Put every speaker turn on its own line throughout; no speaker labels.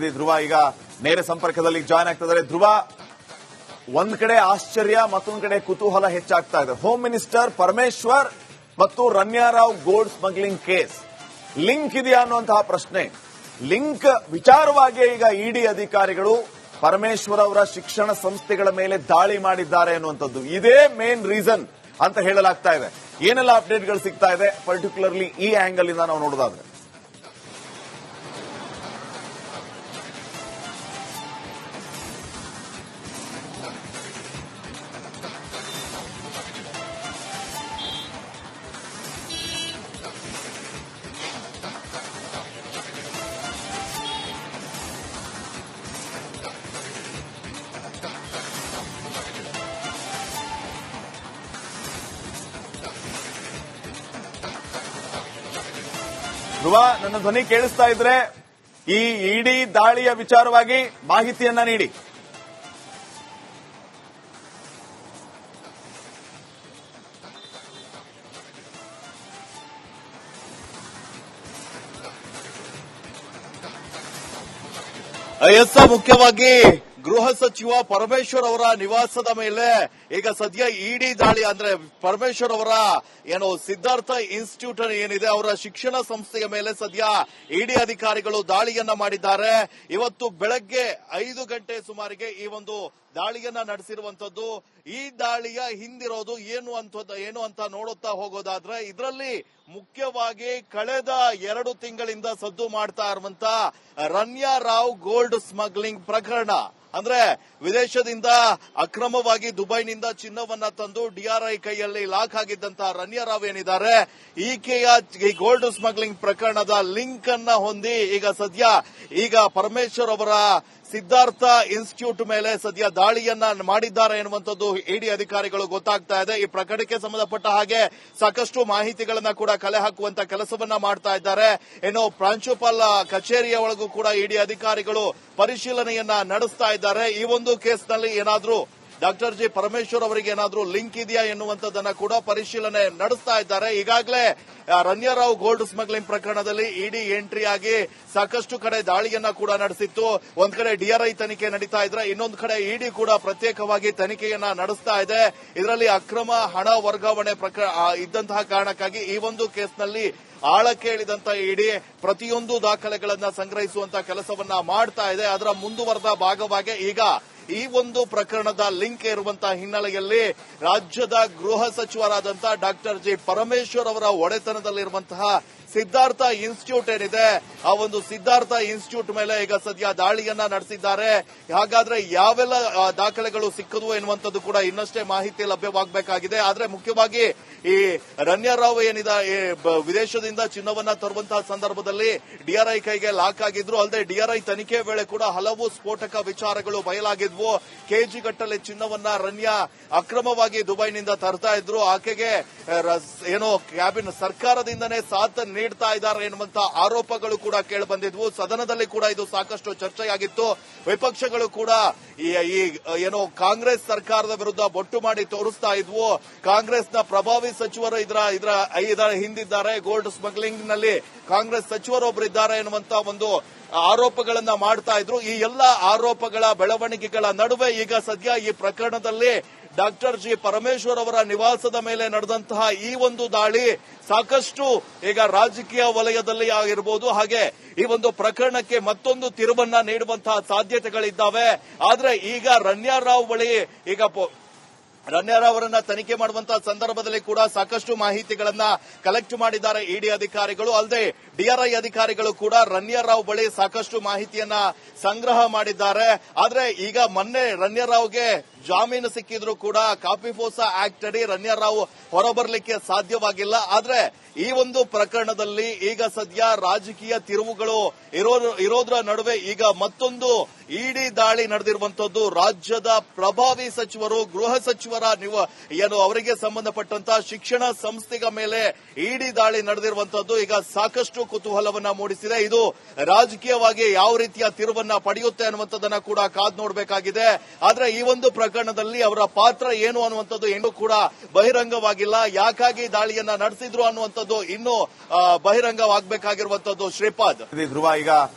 ಪ್ರತಿನಿಧಿ ಧ್ರುವ ಈಗ ನೇರ ಸಂಪರ್ಕದಲ್ಲಿ ಜಾಯ್ನ್ ಆಗ್ತಿದ್ದಾರೆ. ಧ್ರುವ, ಒಂದ್ ಕಡೆ ಆಶ್ಚರ್ಯ, ಮತ್ತೊಂದ್ ಕಡೆ ಕುತೂಹಲ ಹೆಚ್ಚಾಗ್ತಾ ಇದೆ. ಹೋಮ್ ಮಿನಿಸ್ಟರ್ ಪರಮೇಶ್ವರ್ ಮತ್ತು Ranya Rao gold smuggling case link ಇದೆಯಾ ಅನ್ನುವಂತಹ ಪ್ರಶ್ನೆ. ಲಿಂಕ್ ವಿಚಾರವಾಗಿ ಈಗ ಇಡಿ ಅಧಿಕಾರಿಗಳು ಪರಮೇಶ್ವರ್ ಅವರ ಶಿಕ್ಷಣ ಸಂಸ್ಥೆಗಳ ಮೇಲೆ ದಾಳಿ ಮಾಡಿದ್ದಾರೆ ಅನ್ನುವಂಥದ್ದು ಇದೇ ಮೇನ್ ರೀಸನ್ ಅಂತ ಹೇಳಲಾಗ್ತಾ ಇದೆ. ಏನೆಲ್ಲ ಅಪ್ಡೇಟ್ಗಳು ಸಿಗ್ತಾ ಇದೆ ಪರ್ಟಿಕ್ಯುಲರ್ಲಿ ಈ ಆಂಗಲ್ ಇಂದ ನಾವು ನೋಡೋದಾದ್ರೆ? ಧ್ರುವ, ನನ್ನ ಧ್ವನಿ ಕೇಳಿಸ್ತಾ ಇದ್ರೆ ಈ ಇಡಿ ದಾಳಿಯ ವಿಚಾರವಾಗಿ ಮಾಹಿತಿಯನ್ನ ನೀಡಿ.
ಎಸ್, ಮುಖ್ಯವಾಗಿ ಗೃಹ ಸಚಿವ ಪರಮೇಶ್ವರ್ ಅವರ ನಿವಾಸದ ಮೇಲೆ ಈಗ ಸದ್ಯ ಇಡಿ ದಾಳಿ ಅಂದ್ರೆ ಪರಮೇಶ್ವರ್ ಅವರ ಸಿದ್ಧಾರ್ಥ ಇನ್ಸ್ಟಿಟ್ಯೂಟ್ ಏನಿದೆ ಅವರ ಶಿಕ್ಷಣ ಸಂಸ್ಥೆಯ ಮೇಲೆ ಸದ್ಯ ಇಡಿ ಅಧಿಕಾರಿಗಳು ದಾಳಿಯನ್ನ ಮಾಡಿದ್ದಾರೆ. ಇವತ್ತು ಬೆಳಗ್ಗೆ 5 ಗಂಟೆ ಸುಮಾರಿಗೆ ಈ ಒಂದು ದಾಳಿಯನ್ನ ನಡೆಸಿರುವಂತದ್ದು. ಈ ದಾಳಿಯ ಹಿಂದಿರೋದು ಏನು ಅಂತ ನೋಡುತ್ತಾ ಹೋಗೋದಾದ್ರೆ, ಇದರಲ್ಲಿ ಮುಖ್ಯವಾಗಿ ಕಳೆದ 2 ತಿಂಗಳಿಂದ ಸದ್ದು ಮಾಡ್ತಾ ಇರುವಂತ ರನ್ಯಾರಾವ್ ಗೋಲ್ಡ್ ಸ್ಮಗ್ಲಿಂಗ್ ಪ್ರಕರಣ. ಅಂದ್ರೆ ವಿದೇಶದಿಂದ ಅಕ್ರಮವಾಗಿ ದುಬೈನಿಂದ ಚಿನ್ನವನ್ನ ತಂದು ಡಿಆರ್ಐ ಕೈಯಲ್ಲಿ ಲಾಕ್ ಆಗಿದ್ದಂತಹ ರನ್ಯಾರಾವ್ ಏನಿದ್ದಾರೆ, ಈಕೆಯ ಈ ಗೋಲ್ಡ್ ಸ್ಮಗ್ಲಿಂಗ್ ಪ್ರಕರಣದ ಲಿಂಕ್ ಅನ್ನ ಹೊಂದಿ ಈಗ ಪರಮೇಶ್ವರ್ ಅವರ ಸಿದ್ಧಾರ್ಥ ಇನ್ಸ್ಟಿಟ್ಯೂಟ್ ಮೇಲೆ ಸದ್ಯ ದಾಳಿಯನ್ನ ಮಾಡಿದ್ದಾರೆ ಎನ್ನುವಂಥದ್ದು ಇಡಿ ಅಧಿಕಾರಿಗಳು ಗೊತ್ತಾಗ್ತಾ ಇದೆ. ಈ ಪ್ರಕರಣಕ್ಕೆ ಸಂಬಂಧಪಟ್ಟ ಹಾಗೆ ಸಾಕಷ್ಟು ಮಾಹಿತಿಗಳನ್ನ ಕೂಡ ಕಲೆ ಹಾಕುವಂತ ಕೆಲಸವನ್ನ ಮಾಡ್ತಾ ಇದ್ದಾರೆ. ಪ್ರಾಂಶುಪಾಲ ಕಚೇರಿಯ ಒಳಗೂ ಕೂಡ ಇಡಿ ಅಧಿಕಾರಿಗಳು ಪರಿಶೀಲನೆಯನ್ನ ನಡೆಸ್ತಾ ಇದ್ದಾರೆ. ಈ ಒಂದು ಕೇಸ್ನಲ್ಲಿ ಏನಾದ್ರೂ ಡಾಕ್ಟರ್ ಜಿ ಪರಮೇಶ್ವರ್ ಅವರಿಗೆ ಏನಾದ್ರೂ ಲಿಂಕ್ ಇದೆಯಾ ಎನ್ನುವಂಥದ್ದನ್ನ ಕೂಡ ಪರಿಶೀಲನೆ ನಡೆಸ್ತಾ ಇದ್ದಾರೆ. ಈಗಾಗಲೇ ರನ್ಯಾರಾವ್ ಗೋಲ್ಡ್ ಸ್ಮಗ್ಲಿಂಗ್ ಪ್ರಕರಣದಲ್ಲಿ ಇಡಿ ಎಂಟ್ರಿ ಆಗಿ ಸಾಕಷ್ಟು ಕಡೆ ದಾಳಿಯನ್ನ ಕೂಡ ನಡೆಸಿತ್ತು. ಒಂದ್ ಕಡೆ ಡಿಆರ್ಐ ತನಿಖೆ ನಡೀತಾ ಇದ್ರೆ, ಇನ್ನೊಂದು ಕಡೆ ಇಡಿ ಕೂಡ ಪ್ರತ್ಯೇಕವಾಗಿ ತನಿಖೆಯನ್ನ ನಡೆಸ್ತಾ ಇದೆ. ಇದರಲ್ಲಿ ಅಕ್ರಮ ಹಣ ವರ್ಗಾವಣೆ ಇದ್ದಂತಹ ಕಾರಣಕ್ಕಾಗಿ ಈ ಒಂದು ಕೇಸ್ನಲ್ಲಿ ಆಳಕ್ಕೆ ಇಳಿದಂತ ಇಡಿ ಪ್ರತಿಯೊಂದು ದಾಖಲೆಗಳನ್ನ ಸಂಗ್ರಹಿಸುವಂತ ಕೆಲಸವನ್ನ ಮಾಡ್ತಾ ಇದೆ. ಅದರ ಮುಂದುವರೆದ ಭಾಗವಾಗಿ ಈಗ ಈ ಒಂದು ಪ್ರಕರಣದ ಲಿಂಕ್ ಇರುವಂತಹ ಹಿನ್ನೆಲೆಯಲ್ಲಿ ರಾಜ್ಯದ ಗೃಹ ಸಚಿವರಾದಂತಹ ಡಾಕ್ಟರ್ ಜಿ ಪರಮೇಶ್ವರ್ ಅವರ ಒಡೆತನದಲ್ಲಿರುವಂತಹ ಸಿದ್ಧಾರ್ಥ ಇನ್ಸ್ಟಿಟ್ಯೂಟ್ ಏನಿದೆ, ಆ ಒಂದು ಸಿದ್ಧಾರ್ಥ ಇನ್ಸ್ಟಿಟ್ಯೂಟ್ ಮೇಲೆ ಈಗ ಸದ್ಯ ದಾಳಿಯನ್ನ ನಡೆಸಿದ್ದಾರೆ. ಹಾಗಾದ್ರೆ ಯಾವೆಲ್ಲ ದಾಖಲೆಗಳು ಸಿಕ್ಕದು ಎನ್ನುವಂಥದ್ದು ಕೂಡ ಇನ್ನಷ್ಟೇ ಮಾಹಿತಿ ಲಭ್ಯವಾಗಬೇಕಾಗಿದೆ. ಆದ್ರೆ ಮುಖ್ಯವಾಗಿ ಈ ರನ್ಯಾರಾವ್ ಏನಿದೆ, ವಿದೇಶದಿಂದ ಚಿನ್ನವನ್ನ ತರುವಂತಹ ಸಂದರ್ಭದಲ್ಲಿ ಡಿಆರ್ಐ ಕೈಗೆ ಲಾಕ್ ಆಗಿದ್ರು. ಅಲ್ಲದೆ ಡಿಆರ್ಐ ತನಿಖೆ ವೇಳೆ ಕೂಡ ಹಲವು ಸ್ಫೋಟಕ ವಿಚಾರಗಳು ಬಯಲಾಗಿದ್ವು. ಕೆಜಿ ಗಟ್ಟಲೆ ಚಿನ್ನವನ್ನ ರನ್ಯಾ ಅಕ್ರಮವಾಗಿ ದುಬೈನಿಂದ ತರ್ತಾ ಇದ್ರು. ಆಕೆಗೆ ಕ್ಯಾಬಿನ್ ಸರ್ಕಾರದಿಂದನೇ ಸಾಥ್ ನೀಡ್ತಾ ಇದ್ದಾರೆ ಎನ್ನುವಂತ ಆರೋಪಗಳು ಕೂಡ ಕೇಳಿಬಂದಿದ್ವು. ಸದನದಲ್ಲಿ ಕೂಡ ಇದು ಸಾಕಷ್ಟು ಚರ್ಚೆಯಾಗಿತ್ತು. ವಿಪಕ್ಷಗಳು ಕೂಡ ಕಾಂಗ್ರೆಸ್ ಸರ್ಕಾರದ ವಿರುದ್ಧ ಬೊಟ್ಟು ಮಾಡಿ ತೋರಿಸ್ತಾ ಇದ್ವು. ಕಾಂಗ್ರೆಸ್ನ ಪ್ರಭಾವಿ ಸಚಿವರು ಇದರ ಹಿಂದಿದ್ದಾರೆ, ಗೋಲ್ಡ್ ಸ್ಮಗ್ಲಿಂಗ್ ನಲ್ಲಿ ಕಾಂಗ್ರೆಸ್ ಸಚಿವರೊಬ್ಬರಿದ್ದಾರೆ ಎನ್ನುವಂತ ಒಂದು ಆರೋಪಗಳನ್ನ ಮಾಡ್ತಾ ಇದ್ರು. ಈ ಎಲ್ಲ ಆರೋಪಗಳ ಬೆಳವಣಿಗೆಗಳ ನಡುವೆ ಈಗ ಸದ್ಯ ಈ ಪ್ರಕರಣದಲ್ಲಿ ಡಾಕ್ಟರ್ ಜಿ ಪರಮೇಶ್ವರ್ ಅವರ ನಿವಾಸದ ಮೇಲೆ ನಡೆದಂತಹ ಈ ಒಂದು ದಾಳಿ ಸಾಕಷ್ಟು ಈಗ ರಾಜಕೀಯ ವಲಯದಲ್ಲಿ ಆಗಿರಬಹುದು, ಹಾಗೆ ಈ ಒಂದು ಪ್ರಕರಣಕ್ಕೆ ಮತ್ತೊಂದು ತಿರುವನ್ನ ನೀಡುವಂತಹ ಸಾಧ್ಯತೆಗಳಿದ್ದಾವೆ. ಆದ್ರೆ ಈಗ ರನ್ಯಾರಾವ್ ಬಳಿ ರನ್ಯಾರಾವ್ ಅವರನ್ನ ತನಿಖೆ ಮಾಡುವಂತಹ ಸಂದರ್ಭದಲ್ಲಿ ಕೂಡ ಸಾಕಷ್ಟು ಮಾಹಿತಿಗಳನ್ನ ಕಲೆಕ್ಟ್ ಮಾಡಿದ್ದಾರೆ ಇಡಿ ಅಧಿಕಾರಿಗಳು. ಅಲ್ಲದೆ ಡಿಆರ್ಐ ಅಧಿಕಾರಿಗಳು ಕೂಡ ರನ್ಯಾರಾವ್ ಬಳಿ ಸಾಕಷ್ಟು ಮಾಹಿತಿಯನ್ನ ಸಂಗ್ರಹ ಮಾಡಿದ್ದಾರೆ. ಆದ್ರೆ ಈಗ ಮೊನ್ನೆ ರನ್ಯಾರಾವ್ಗೆ ಜಾಮೀನು ಸಿಕ್ಕಿದ್ರು ಕೂಡ ಕಾಪಿಫೋಸಾ ಆಕ್ಟ್ ಅಡಿ ರನ್ಯಾರಾವ್ ಹೊರಬರಲಿಕ್ಕೆ ಸಾಧ್ಯವಾಗಿಲ್ಲ. ಆದ್ರೆ ಈ ಒಂದು ಪ್ರಕರಣದಲ್ಲಿ ಈಗ ಸದ್ಯ ರಾಜಕೀಯ ತಿರುವುಗಳು ಇರೋದ್ರ ನಡುವೆ ಈಗ ಮತ್ತೊಂದು ಇಡಿ ದಾಳಿ ನಡೆದಿರುವಂತದ್ದು. ರಾಜ್ಯದ ಪ್ರಭಾವಿ ಸಚಿವರು, ಗೃಹ ಸಚಿವರ ಅವರಿಗೆ ಸಂಬಂಧಪಟ್ಟಂತಹ ಶಿಕ್ಷಣ ಸಂಸ್ಥೆಗಳ ಮೇಲೆ ಇಡಿ ದಾಳಿ ನಡೆದಿರುವಂತದ್ದು ಈಗ ಸಾಕಷ್ಟು ಕುತೂಹಲವನ್ನ ಮೂಡಿಸಿದೆ. ಇದು ರಾಜಕೀಯವಾಗಿ ಯಾವ ರೀತಿಯ ತಿರುವನ್ನ ಪಡೆಯುತ್ತೆ ಅನ್ನುವಂಥದ್ದನ್ನ ಕೂಡ ಕಾದ್ ನೋಡಬೇಕಾಗಿದೆ. ಆದ್ರೆ ಈ ಒಂದು ಪ್ರಕರಣದಲ್ಲಿ ಅವರ ಪಾತ್ರ ಏನು ಅನ್ನುವಂಥದ್ದು ಇನ್ನೂ ಕೂಡ ಬಹಿರಂಗವಾಗಿಲ್ಲ. ಯಾಕಾಗಿ ದಾಳಿಯನ್ನ ನಡೆಸಿದ್ರು ಅನ್ನುವಂಥದ್ದು ಇನ್ನೂ ಬಹಿರಂಗವಾಗಬೇಕಾಗಿರುವಂತದ್ದು. ಶ್ರೀಪಾದ್,
ಧ್ರುವ, ಈಗ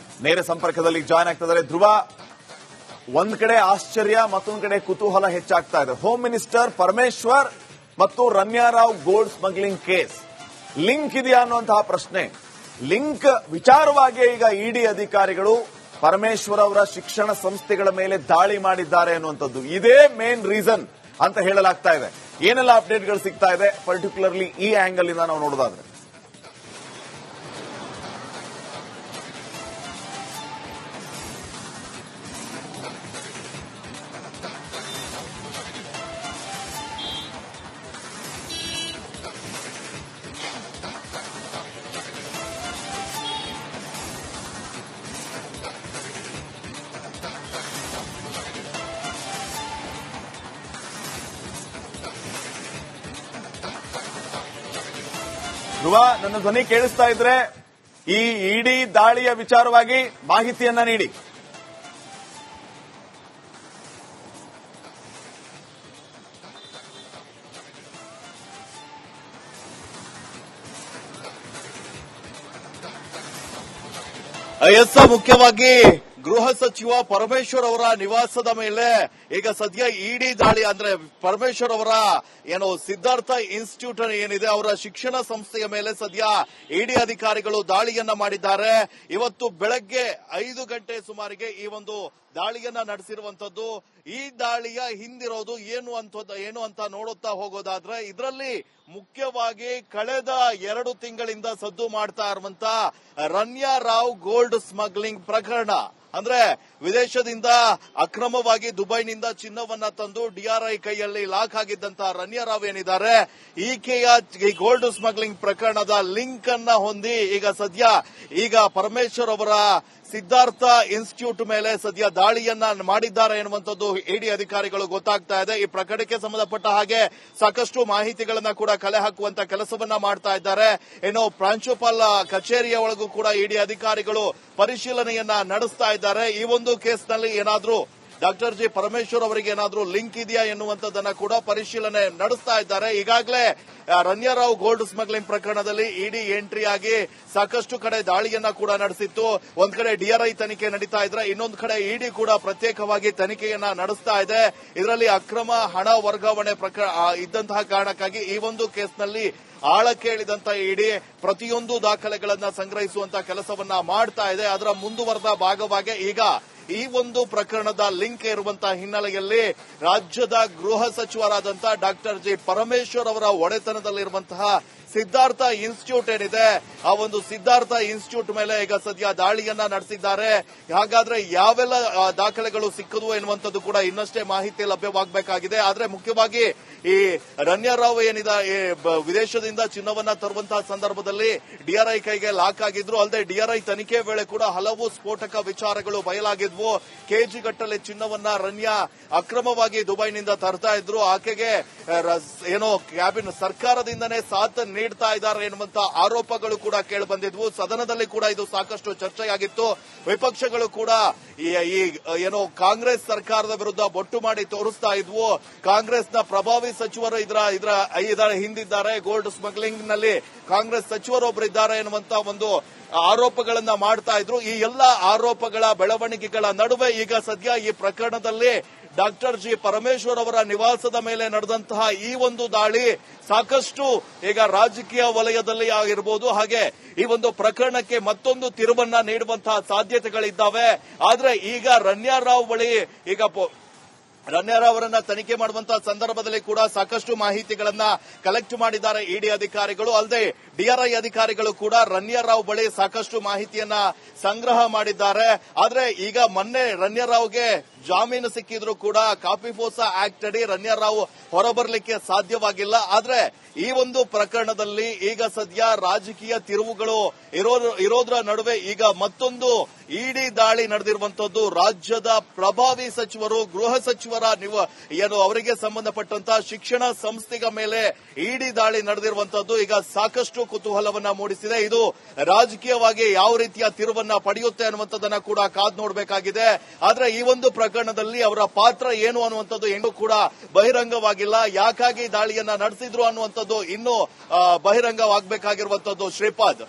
ನೇರ ಸಂಪರ್ಕದಲ್ಲಿ ಜಾಯ್ನ್ ಆಗ್ತಾ ಇದ್ದಾರೆ ಧ್ರುವ. ಒಂದ್ ಕಡೆ ಆಶ್ಚರ್ಯ, ಮತ್ತೊಂದ್ ಕಡೆ ಕುತೂಹಲ ಹೆಚ್ಚಾಗ್ತಾ ಇದೆ. ಹೋಮ್ ಮಿನಿಸ್ಟರ್ ಪರಮೇಶ್ವರ್ ಮತ್ತು Ranya Rao gold smuggling case link ಇದೆಯಾ ಅನ್ನುವಂತಹ ಪ್ರಶ್ನೆ. ಲಿಂಕ್ ವಿಚಾರವಾಗಿ ಈಗ ಇಡಿ ಅಧಿಕಾರಿಗಳು ಪರಮೇಶ್ವರ್ ಅವರ ಶಿಕ್ಷಣ ಸಂಸ್ಥೆಗಳ ಮೇಲೆ ದಾಳಿ ಮಾಡಿದ್ದಾರೆ ಅನ್ನುವಂಥದ್ದು ಇದೇ ಮೇನ್ ರೀಸನ್ ಅಂತ ಹೇಳಲಾಗ್ತಾ ಇದೆ. ಏನೆಲ್ಲ ಅಪ್ಡೇಟ್ಗಳು ಸಿಗ್ತಾ ಇದೆ ಪರ್ಟಿಕ್ಯುಲರ್ಲಿ ಈ ಆಂಗಲ್ ಇಂದ ನಾವು ನೋಡೋದಾದ್ರೆ? ಧ್ರುವ, ನನ್ನ ಧ್ವನಿ ಕೇಳಿಸ್ತಾ ಇದ್ರೆ ಈ ಇಡಿ ದಾಳಿಯ ವಿಚಾರವಾಗಿ ಮಾಹಿತಿಯನ್ನ ನೀಡಿ.
ಎಸ್, ಮುಖ್ಯವಾಗಿ ಗೃಹ ಸಚಿವ ಪರಮೇಶ್ವರ್ ಅವರ ನಿವಾಸದ ಮೇಲೆ ಈಗ ಸದ್ಯ ಇಡಿ ದಾಳಿ ಅಂದ್ರೆ ಪರಮೇಶ್ವರ್ ಅವರ ಸಿದ್ಧಾರ್ಥ ಇನ್ಸ್ಟಿಟ್ಯೂಟ್ ಏನಿದೆ ಅವರ ಶಿಕ್ಷಣ ಸಂಸ್ಥೆಯ ಮೇಲೆ ಸದ್ಯ ಇಡಿ ಅಧಿಕಾರಿಗಳು ದಾಳಿಯನ್ನ ಮಾಡಿದ್ದಾರೆ. ಇವತ್ತು ಬೆಳಗ್ಗೆ 5 ಗಂಟೆ ಸುಮಾರಿಗೆ ಈ ಒಂದು ದಾಳಿಯನ್ನ ನಡೆಸಿರುವಂತದ್ದು. ಈ ದಾಳಿಯ ಹಿಂದಿರೋದು ಏನು ಅಂತ ನೋಡುತ್ತಾ ಹೋಗೋದಾದ್ರೆ ಇದರಲ್ಲಿ ಮುಖ್ಯವಾಗಿ ಕಳೆದ 2 ತಿಂಗಳಿಂದ ಸದ್ದು ಮಾಡ್ತಾ ಇರುವಂತ ರನ್ಯಾರಾವ್ ಗೋಲ್ಡ್ ಸ್ಮಗ್ಲಿಂಗ್ ಪ್ರಕರಣ. ಅಂದ್ರೆ ವಿದೇಶದಿಂದ ಅಕ್ರಮವಾಗಿ ದುಬೈನಿಂದ ಚಿನ್ನವನ್ನ ತಂದು ಡಿಆರ್ಐ ಕೈಯಲ್ಲಿ ಲಾಕ್ ಆಗಿದ್ದಂತಹ ರನ್ಯಾರಾವ್ ಏನಿದ್ದಾರೆ ಈಕೆಯ ಈ ಗೋಲ್ಡ್ ಸ್ಮಗ್ಲಿಂಗ್ ಪ್ರಕರಣದ ಲಿಂಕ್ ಅನ್ನ ಹೊಂದಿ ಈಗ ಪರಮೇಶ್ವರ್ ಅವರ ಸಿದ್ಧಾರ್ಥ ಇನ್ಸ್ಟಿಟ್ಯೂಟ್ ಮೇಲೆ ಸದ್ಯ ದಾಳಿಯನ್ನ ಮಾಡಿದ್ದಾರೆ ಎನ್ನುವಂಥದ್ದು ಇಡಿ ಅಧಿಕಾರಿಗಳು ಗೊತ್ತಾಗ್ತಾ ಇದೆ. ಈ ಪ್ರಕರಣಕ್ಕೆ ಸಂಬಂಧಪಟ್ಟ ಹಾಗೆ ಸಾಕಷ್ಟು ಮಾಹಿತಿಗಳನ್ನ ಕೂಡ ಕಲೆ ಹಾಕುವಂತ ಕೆಲಸವನ್ನ ಮಾಡ್ತಾ ಇದ್ದಾರೆ. ಪ್ರಾಂಶುಪಾಲ ಕಚೇರಿಯ ಒಳಗೂ ಕೂಡ ಇಡಿ ಅಧಿಕಾರಿಗಳು ಪರಿಶೀಲನೆಯನ್ನ ನಡೆಸ್ತಾ ಇದ್ದಾರೆ. ಈ ಒಂದು ಕೇಸ್ನಲ್ಲಿ ಏನಾದ್ರೂ ಡಾಕ್ಟರ್ ಜಿ ಪರಮೇಶ್ವರ್ ಅವರಿಗೆ ಏನಾದ್ರೂ ಲಿಂಕ್ ಇದೆಯಾ ಎನ್ನುವಂಥದ್ದನ್ನ ಕೂಡ ಪರಿಶೀಲನೆ ನಡೆಸ್ತಾ ಇದ್ದಾರೆ. ಈಗಾಗಲೇ ರನ್ಯಾರಾವ್ ಗೋಲ್ಡ್ ಸ್ಮಗ್ಲಿಂಗ್ ಪ್ರಕರಣದಲ್ಲಿ ಇಡಿ ಎಂಟ್ರಿ ಆಗಿ ಸಾಕಷ್ಟು ಕಡೆ ದಾಳಿಯನ್ನ ಕೂಡ ನಡೆಸಿತ್ತು. ಒಂದ್ ಕಡೆ ಡಿಆರ್ಐ ತನಿಖೆ ನಡೀತಾ ಇದ್ರೆ, ಇನ್ನೊಂದು ಕಡೆ ಇಡಿ ಕೂಡ ಪ್ರತ್ಯೇಕವಾಗಿ ತನಿಖೆಯನ್ನ ನಡೆಸ್ತಾ ಇದೆ. ಇದರಲ್ಲಿ ಅಕ್ರಮ ಹಣ ವರ್ಗಾವಣೆ ಇದ್ದಂತಹ ಕಾರಣಕ್ಕಾಗಿ ಈ ಒಂದು ಕೇಸ್ನಲ್ಲಿ ಆಳಕ್ಕೆ ಇಳಿದಂತ ಇಡಿ ಪ್ರತಿಯೊಂದು ದಾಖಲೆಗಳನ್ನ ಸಂಗ್ರಹಿಸುವಂತ ಕೆಲಸವನ್ನ ಮಾಡ್ತಾ ಇದೆ. ಅದರ ಮುಂದುವರೆದ ಭಾಗವಾಗಿ ಈಗ ಈ ಒಂದು ಪ್ರಕರಣದ ಲಿಂಕ್ ಇರುವಂತಹ ಹಿನ್ನೆಲೆಯಲ್ಲಿ ರಾಜ್ಯದ ಗೃಹ ಸಚಿವರಾದಂತಹ ಡಾಕ್ಟರ್ ಜಿ ಪರಮೇಶ್ವರ್ ಅವರ ಒಡೆತನದಲ್ಲಿರುವಂತಹ ಸಿದ್ಧಾರ್ಥ ಇನ್ಸ್ಟಿಟ್ಯೂಟ್ ಏನಿದೆ ಆ ಒಂದು ಸಿದ್ಧಾರ್ಥ ಇನ್ಸ್ಟಿಟ್ಯೂಟ್ ಮೇಲೆ ಈಗ ಸದ್ಯ ದಾಳಿಯನ್ನ ನಡೆಸಿದ್ದಾರೆ. ಹಾಗಾದ್ರೆ ಯಾವೆಲ್ಲ ದಾಖಲೆಗಳು ಸಿಕ್ಕದು ಎನ್ನುವಂಥದ್ದು ಕೂಡ ಇನ್ನಷ್ಟೇ ಮಾಹಿತಿ ಲಭ್ಯವಾಗಬೇಕಾಗಿದೆ. ಆದ್ರೆ ಮುಖ್ಯವಾಗಿ ಈ ರನ್ಯಾರಾವ್ ಏನಿದೆ ವಿದೇಶದಿಂದ ಚಿನ್ನವನ್ನ ತರುವಂತಹ ಸಂದರ್ಭದಲ್ಲಿ ಡಿಆರ್ಐ ಕೈಗೆ ಲಾಕ್ ಆಗಿದ್ರು. ಅಲ್ಲದೆ ಡಿಆರ್ಐ ತನಿಖೆ ವೇಳೆ ಕೂಡ ಹಲವು ಸ್ಫೋಟಕ ವಿಚಾರಗಳು ಬಯಲಾಗಿದ್ವು. ಕೆಜಿ ಗಟ್ಟಲೆ ಚಿನ್ನವನ್ನ ರನ್ಯಾ ಅಕ್ರಮವಾಗಿ ದುಬೈನಿಂದ ತರ್ತಾ ಇದ್ರು. ಆಕೆಗೆ ಕ್ಯಾಬಿನ್ ಸರ್ಕಾರದಿಂದನೇ ಸಾಥ್ ನೀಡ್ತಾ ಇದ್ದಾರೆ ಎನ್ನುವಂತ ಆರೋಪಗಳು ಕೂಡ ಕೇಳಿಬಂದಿದ್ವು. ಸದನದಲ್ಲಿ ಕೂಡ ಇದು ಸಾಕಷ್ಟು ಚರ್ಚೆಯಾಗಿತ್ತು. ವಿಪಕ್ಷಗಳು ಕೂಡ ಕಾಂಗ್ರೆಸ್ ಸರ್ಕಾರದ ವಿರುದ್ಧ ಬೊಟ್ಟು ಮಾಡಿ ತೋರಿಸ್ತಾ ಇದ್ವು. ಕಾಂಗ್ರೆಸ್ನ ಪ್ರಭಾವಿ ಸಚಿವರು ಇದರ ಹಿಂದಿದ್ದಾರೆ, ಗೋಲ್ಡ್ ಸ್ಮಗ್ಲಿಂಗ್ ನಲ್ಲಿ ಕಾಂಗ್ರೆಸ್ ಸಚಿವರೊಬ್ಬರಿದ್ದಾರೆ ಎನ್ನುವಂತ ಒಂದು ಆರೋಪಗಳನ್ನ ಮಾಡ್ತಾ ಇದ್ರು. ಈ ಎಲ್ಲ ಆರೋಪಗಳ ಬೆಳವಣಿಗೆಗಳ ನಡುವೆ ಈಗ ಸದ್ಯ ಈ ಪ್ರಕರಣದಲ್ಲಿ ಡಾಕ್ಟರ್ ಜಿ ಪರಮೇಶ್ವರ್ ಅವರ ನಿವಾಸದ ಮೇಲೆ ನಡೆದಂತಹ ಈ ಒಂದು ದಾಳಿ ಸಾಕಷ್ಟು ಈಗ ರಾಜಕೀಯ ವಲಯದಲ್ಲಿ ಆಗಿರಬಹುದು, ಹಾಗೆ ಈ ಒಂದು ಪ್ರಕರಣಕ್ಕೆ ಮತ್ತೊಂದು ತಿರುವನ್ನ ನೀಡುವಂತಹ ಸಾಧ್ಯತೆಗಳಿದ್ದಾವೆ. ಆದ್ರೆ ಈಗ ರನ್ಯಾರಾವ್ ಬಳಿ ರನ್ಯಾರಾವ್ ಅವರನ್ನ ತನಿಖೆ ಮಾಡುವಂತಹ ಸಂದರ್ಭದಲ್ಲಿ ಕೂಡ ಸಾಕಷ್ಟು ಮಾಹಿತಿಗಳನ್ನ ಕಲೆಕ್ಟ್ ಮಾಡಿದ್ದಾರೆ ಇಡಿ ಅಧಿಕಾರಿಗಳು. ಅಲ್ಲದೆ ಡಿಆರ್ಐ ಅಧಿಕಾರಿಗಳು ಕೂಡ ರನ್ಯಾರಾವ್ ಬಳಿ ಸಾಕಷ್ಟು ಮಾಹಿತಿಯನ್ನ ಸಂಗ್ರಹ ಮಾಡಿದ್ದಾರೆ. ಆದ್ರೆ ಈಗ ಮೊನ್ನೆ ರನ್ಯಾರಾವ್ಗೆ ಜಾಮೀನು ಸಿಕ್ಕಿದ್ರು ಕೂಡ ಕಾಪಿಫೋಸಾ ಆಕ್ಟ್ ಅಡಿ ರನ್ಯಾರಾವ್ ಹೊರಬರಲಿಕ್ಕೆ ಸಾಧ್ಯವಾಗಿಲ್ಲ. ಆದ್ರೆ ಈ ಒಂದು ಪ್ರಕರಣದಲ್ಲಿ ಈಗ ಸದ್ಯ ರಾಜಕೀಯ ತಿರುವುಗಳು ಇರೋದ್ರ ನಡುವೆ ಈಗ ಮತ್ತೊಂದು ಇಡಿ ದಾಳಿ ನಡೆದಿರುವಂತದ್ದು. ರಾಜ್ಯದ ಪ್ರಭಾವಿ ಸಚಿವರು, ಗೃಹ ಸಚಿವರ ಅವರಿಗೆ ಸಂಬಂಧಪಟ್ಟಂತಹ ಶಿಕ್ಷಣ ಸಂಸ್ಥೆಗಳ ಮೇಲೆ ಇಡಿ ದಾಳಿ ನಡೆದಿರುವಂತದ್ದು ಈಗ ಸಾಕಷ್ಟು ಕುತೂಹಲವನ್ನ ಮೂಡಿಸಿದೆ. ಇದು ರಾಜಕೀಯವಾಗಿ ಯಾವ ರೀತಿಯ ತಿರುವನ್ನ ಪಡೆಯುತ್ತೆ ಅನ್ನುವಂಥದ್ದನ್ನ ಕೂಡ ಕಾದ್ ನೋಡಬೇಕಾಗಿದೆ. ಆದ್ರೆ ಈ ಒಂದು ಪ್ರಕರಣದಲ್ಲಿ ಅವರ ಪಾತ್ರ ಏನು ಅನ್ನುವಂಥದ್ದು ಇನ್ನೂ ಕೂಡ ಬಹಿರಂಗವಾಗಿಲ್ಲ. ಯಾಕಾಗಿ ದಾಳಿಯನ್ನ ನಡೆಸಿದ್ರು ಅನ್ನುವಂಥದ್ದು ಇನ್ನೂ ಬಹಿರಂಗವಾಗಬೇಕಾಗಿರುವಂತದ್ದು. ಶ್ರೀಪಾದ್.